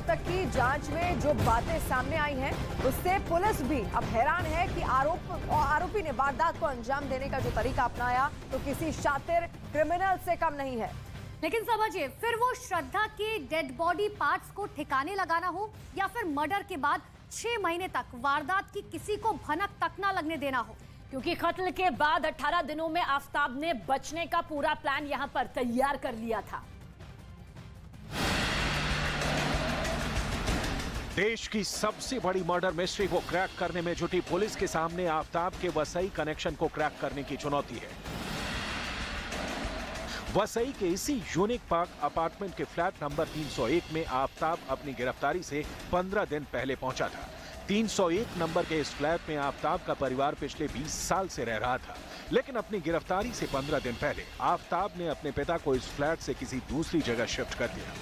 तक की जांच में जो बातें सामने आई हैं उससे पुलिस भी अब हैरान है कि आरोपी ने वारदात को अंजाम देने का जो तरीका अपनाया तो किसी शातिर क्रिमिनल से कम नहीं है। लेकिन समझिए, फिर वो श्रद्धा के डेड बॉडी पार्ट्स को ठिकाने लगाना हो या फिर मर्डर के बाद 6 महीने तक वारदात की किसी को भनक तक ना लगने देना हो, क्योंकि कत्ल के बाद 18 दिनों में आफताब ने बचने का पूरा प्लान यहां पर तैयार कर लिया था। देश की सबसे बड़ी मर्डर मिस्ट्री को क्रैक करने में जुटी पुलिस के सामने आफताब के वसई कनेक्शन को क्रैक करने की चुनौती है। वसई के इसी यूनिक पार्क अपार्टमेंट के फ्लैट नंबर 301 में आफताब अपनी गिरफ्तारी से 15 दिन पहले पहुंचा था। 301 नंबर के इस फ्लैट में आफताब का परिवार पिछले 20 साल से रह रहा था, लेकिन अपनी गिरफ्तारी से 15 दिन पहले आफताब ने अपने पिता को इस फ्लैट से किसी दूसरी जगह शिफ्ट कर दिया।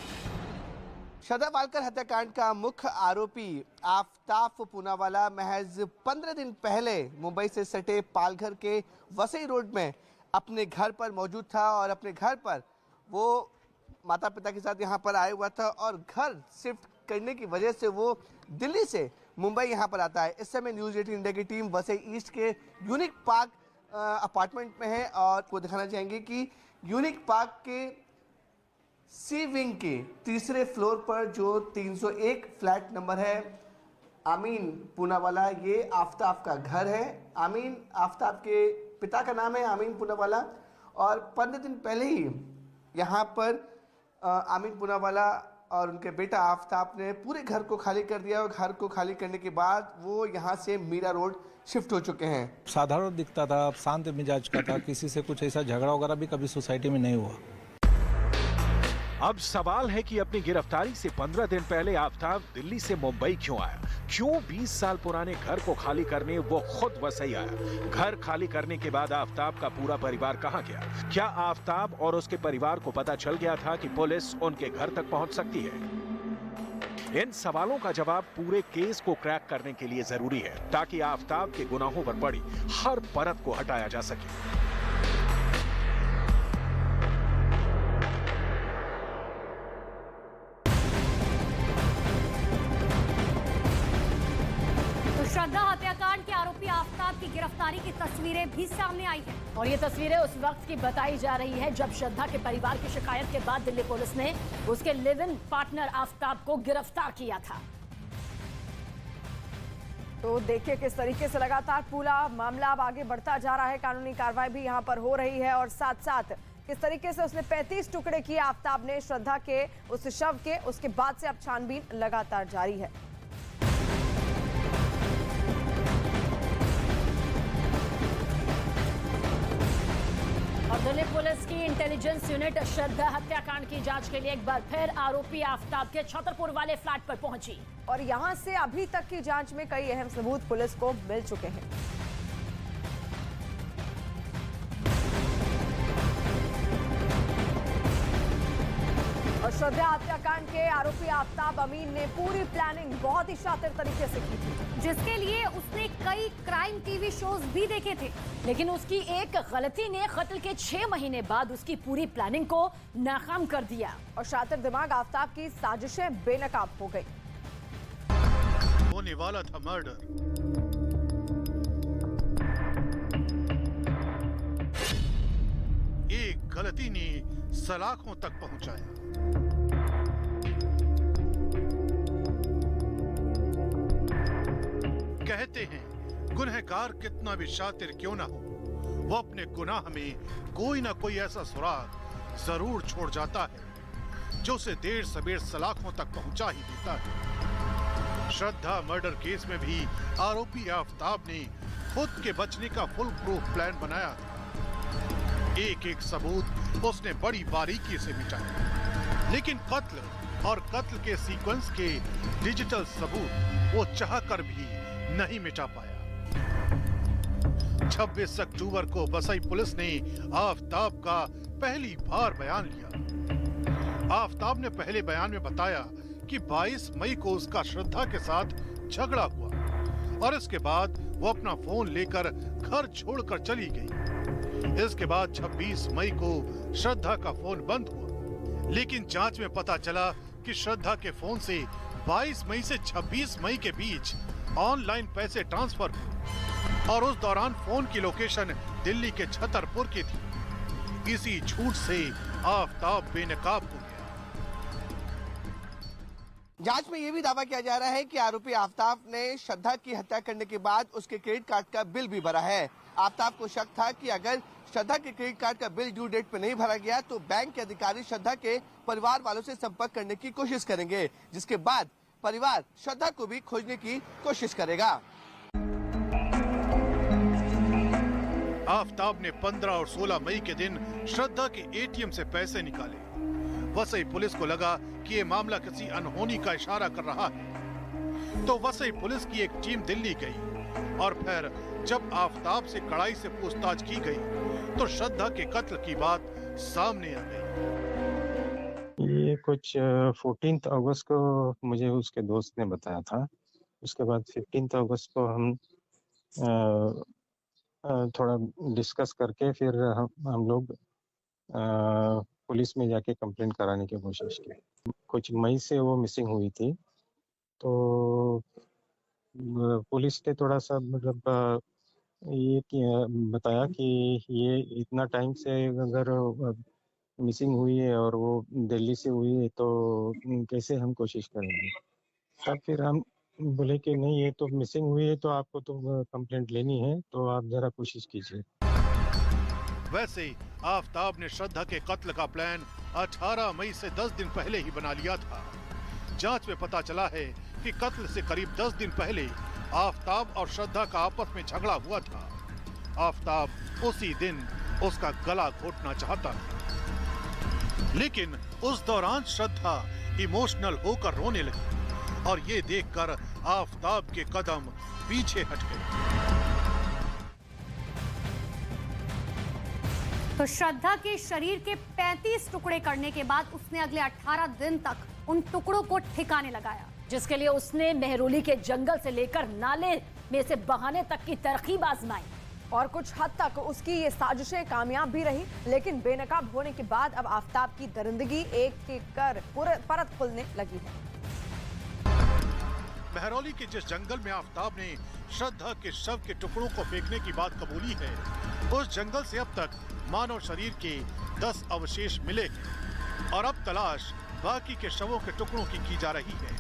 श्रद्धा वालकर हत्याकांड का मुख्य आरोपी आफताब पूनावाला महज 15 दिन पहले मुंबई से सटे पालघर के वसई रोड में अपने घर पर मौजूद था और अपने घर पर वो माता पिता के साथ यहाँ पर आया हुआ था और घर शिफ्ट करने की वजह से वो दिल्ली से मुंबई यहाँ पर आता है। इस समय न्यूज़ 18 इंडिया की टीम वसई ईस्ट के यूनिक पार्क अपार्टमेंट में है और आपको दिखाना चाहेंगे कि यूनिक पार्क के सी विंग के तीसरे फ्लोर पर जो 301 फ्लैट नंबर है, आमीन पूनावाला, ये आफताब का घर है। आमीन आफताब के पिता का नाम है आमीन पूनावाला और 15 दिन पहले ही यहाँ पर आमीन पूनावाला और उनके बेटा आफताब ने पूरे घर को खाली कर दिया और घर को खाली करने के बाद वो यहाँ से मीरा रोड शिफ्ट हो चुके हैं। साधारण दिखता था, शांत मिजाज का था, किसी से कुछ ऐसा झगड़ा वगैरह भी कभी सोसाइटी में नहीं हुआ। अब सवाल है कि अपनी गिरफ्तारी से 15 दिन पहले आफताब दिल्ली से मुंबई क्यों आया? क्यों 20 साल पुराने घर को खाली करने वो खुद वसई आया? घर खाली करने के बाद आफताब का पूरा परिवार कहां गया? क्या आफताब और उसके परिवार को पता चल गया था कि पुलिस उनके घर तक पहुंच सकती है? इन सवालों का जवाब पूरे केस को क्रैक करने के लिए जरूरी है, ताकि आफताब के गुनाहों पर पड़ी हर परत को हटाया जा सके। श्रद्धा हत्याकांड के आरोपी आफताब की गिरफ्तारी की तस्वीरें भी सामने आई हैं और ये तस्वीरें उस वक्त की बताई जा रही है जब श्रद्धा के परिवार की शिकायत के बाद दिल्ली पुलिस ने उसके लिव इन पार्टनर आफताब को गिरफ्तार किया था। तो देखिए किस तरीके से लगातार पूरा मामला अब आगे बढ़ता जा रहा है, कानूनी कार्रवाई भी यहाँ पर हो रही है और साथ साथ किस तरीके से उसने 35 टुकड़े किए आफताब ने श्रद्धा के उस शव के, उसके बाद से अब छानबीन लगातार जारी है। और दिल्ली पुलिस की इंटेलिजेंस यूनिट श्रद्धा हत्याकांड की जांच के लिए एक बार फिर आरोपी आफताब के छतरपुर वाले फ्लैट पर पहुंची और यहां से अभी तक की जांच में कई अहम सबूत पुलिस को मिल चुके हैं। और श्रद्धा हत्याकांड के आरोपी आफताब अमीन ने पूरी प्लानिंग बहुत ही शातिर तरीके से की थी, जिसके लिए उसने कई क्राइम टीवी शोज भी देखे थे, लेकिन उसकी एक गलती ने कत्ल के 6 महीने बाद उसकी पूरी प्लानिंग को नाकाम कर दिया और शातिर दिमाग आफताब की साजिशें बेनकाब हो गई। होने वाला था मर्डर, एक गलती ने सलाखों तक पहुंचाया। कहते हैं गुनहगार कितना भी शातिर क्यों ना हो, वो अपने गुनाह में कोई ना कोई ऐसा सुराग जरूर छोड़ जाता है जो उसे देर सबेर सलाखों तक पहुंचा ही देता है। श्रद्धा मर्डर केस में भी आरोपी आफताब ने खुद के बचने का फुल प्रूफ प्लान बनाया था। एक एक सबूत उसने बड़ी बारीकी से मिटाया, लेकिन कत्ल और कत्ल के सीक्वेंस के डिजिटल सबूत वो चाहकर भी नहीं मिटा पाया। 26 अक्टूबर को वसई पुलिस ने आफताब का पहली बार बयान लिया। आफताब ने पहले बयान में बताया कि 22 मई को उसका श्रद्धा के साथ झगड़ा हुआ और इसके बाद वो अपना फोन लेकर घर छोड़कर चली गई। इसके बाद 26 मई को श्रद्धा का फोन बंद हुआ, लेकिन जांच में पता चला कि श्रद्धा के फोन से 22 मई से 26 मई के बीच ऑनलाइन पैसे ट्रांसफर हुए और उस दौरान फोन की लोकेशन दिल्ली के छतरपुर की थी। इसी झूठ से आफताब बेनकाब हो गया। जांच में यह भी दावा किया जा रहा है कि आरोपी आफताब ने श्रद्धा की हत्या करने के बाद उसके क्रेडिट कार्ड का बिल भी भरा है। आफताब को शक था कि अगर श्रद्धा के क्रेडिट कार्ड का बिल ड्यू डेट पर नहीं भरा गया तो बैंक के अधिकारी श्रद्धा के परिवार वालों से संपर्क करने की कोशिश करेंगे, जिसके बाद परिवार श्रद्धा को भी खोजने की कोशिश करेगा। आफताब ने 15 और 16 मई के दिन श्रद्धा के एटीएम से पैसे निकाले। वसई पुलिस को लगा कि ये मामला किसी अनहोनी का इशारा कर रहा है, तो वसई पुलिस की एक टीम दिल्ली गई और फिर जब आफताब से कड़ाई से पूछताछ की गई तो श्रद्धा के कत्ल की बात सामने आ गई। ये कुछ 14 अगस्त को मुझे उसके दोस्त ने बताया था। उसके बाद 15 अगस्त को हम थोड़ा डिस्कस करके फिर हम लोग पुलिस में जाके कंप्लेंट कराने की कोशिश की। कुछ मई से वो मिसिंग हुई थी, तो पुलिस ने थोड़ा सा मतलब ये बताया कि ये इतना टाइम से अगर मिसिंग हुई है और वो दिल्ली से हुई है तो कैसे हम कोशिश करेंगे। तब फिर हम बोले कि नहीं, ये तो मिसिंग हुई है तो आपको तो कंप्लेंट लेनी है, तो आप जरा कोशिश कीजिए। वैसे आफताब ने श्रद्धा के कत्ल का प्लान 18 मई से 10 दिन पहले ही बना लिया था। जांच में पता चला है कि कत्ल से करीब 10 दिन पहले आफताब और श्रद्धा का आपस में झगड़ा हुआ था। आफताब उसी दिन उसका गला घोटना चाहता था, लेकिन उस दौरान श्रद्धा इमोशनल होकर रोने लगी और ये देखकर आफताब के कदम पीछे हट गए। तो श्रद्धा के शरीर के 35 टुकड़े करने के बाद उसने अगले 18 दिन तक उन टुकड़ों को ठिकाने लगाया, जिसके लिए उसने मेहरौली के जंगल से लेकर नाले में से बहाने तक की तरकीब आजमाई और कुछ हद तक उसकी ये साजिशें कामयाब भी रही, लेकिन बेनकाब होने के बाद अब आफताब की दरिंदगी एक एक कर परत खुलने लगी है। मेहरौली के जिस जंगल में आफताब ने श्रद्धा के शव के टुकड़ों को फेंकने की बात कबूली है, उस जंगल से अब तक मानव शरीर के 10 अवशेष मिले हैं और अब तलाश बाकी के शवों के टुकड़ों की जा रही है।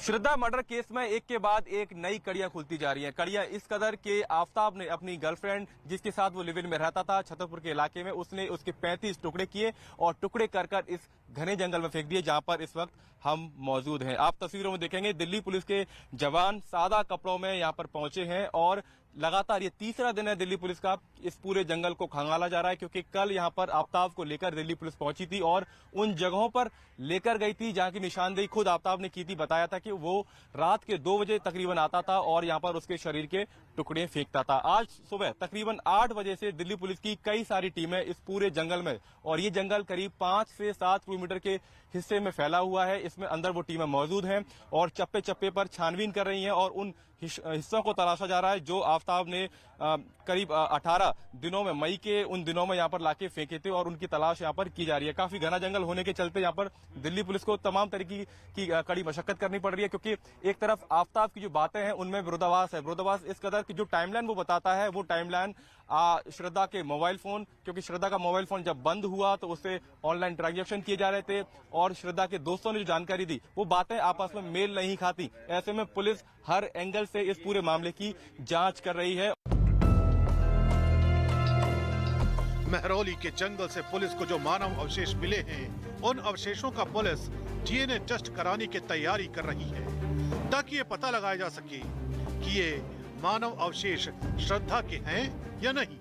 श्रद्धा मर्डर केस में एक के बाद एक नई कड़ियां खुलती जा रही हैं। कड़ियां इस कदर के आफताब ने अपनी गर्लफ्रेंड जिसके साथ वो लिव इन में रहता था छतरपुर के इलाके में, उसने उसके 35 टुकड़े किए और टुकड़े कर कर इस घने जंगल में फेंक दिए जहां पर इस वक्त हम मौजूद हैं। आप तस्वीरों में देखेंगे दिल्ली पुलिस के जवान सादा कपड़ों में यहां पर पहुंचे हैं और लगातार ये तीसरा दिन है दिल्ली पुलिस का इस पूरे जंगल को खंगाला जा रहा है, क्योंकि कल यहां पर आफताब को लेकर दिल्ली पुलिस पहुंची थी और उन जगहों पर लेकर गई थी जहां की निशानदेही खुद आफताब ने की थी। बताया था कि वो रात के 2 बजे तकरीबन आता था और यहां पर उसके शरीर के टुकड़े फेंकता था। आज सुबह तकरीबन 8 बजे से दिल्ली पुलिस की कई सारी टीमें इस पूरे जंगल में, और ये जंगल करीब 5 से 7 किलोमीटर के हिस्से में फैला हुआ है, इसमें अंदर वो टीमें मौजूद हैं और चप्पे चप्पे पर छानबीन कर रही हैं और उन हिस्सों को तलाशा जा रहा है जो आफताब ने करीब 18 दिनों में मई के उन दिनों में यहाँ पर लाके फेंके थे और उनकी तलाश यहाँ पर की जा रही है। काफी घना जंगल होने के चलते यहाँ पर दिल्ली पुलिस को तमाम तरीके की कड़ी मशक्कत करनी पड़ रही है, क्योंकि एक तरफ आफताब की जो बातें हैं उनमें विरोधाभास है। विरोधाभास इस कदर की जो टाइमलाइन वो बताता है वो टाइमलाइन श्रद्धा के मोबाइल फोन, क्योंकि श्रद्धा का मोबाइल फोन जब बंद हुआ तो उससे ऑनलाइन ट्रांजैक्शन किए जा रहे थे और श्रद्धा के दोस्तों ने जो जानकारी दी वो बातें आपस में मेल नहीं खाती। ऐसे में पुलिस हर एंगल से इस पूरे मामले की जांच कर रही है। मेहरौली के जंगल से पुलिस को जो मानव अवशेष मिले हैं, उन अवशेषों का पुलिस डीएनए टेस्ट कराने की तैयारी कर रही है ताकि ये पता लगाया जा सके कि ये मानव अवशेष श्रद्धा के हैं या नहीं।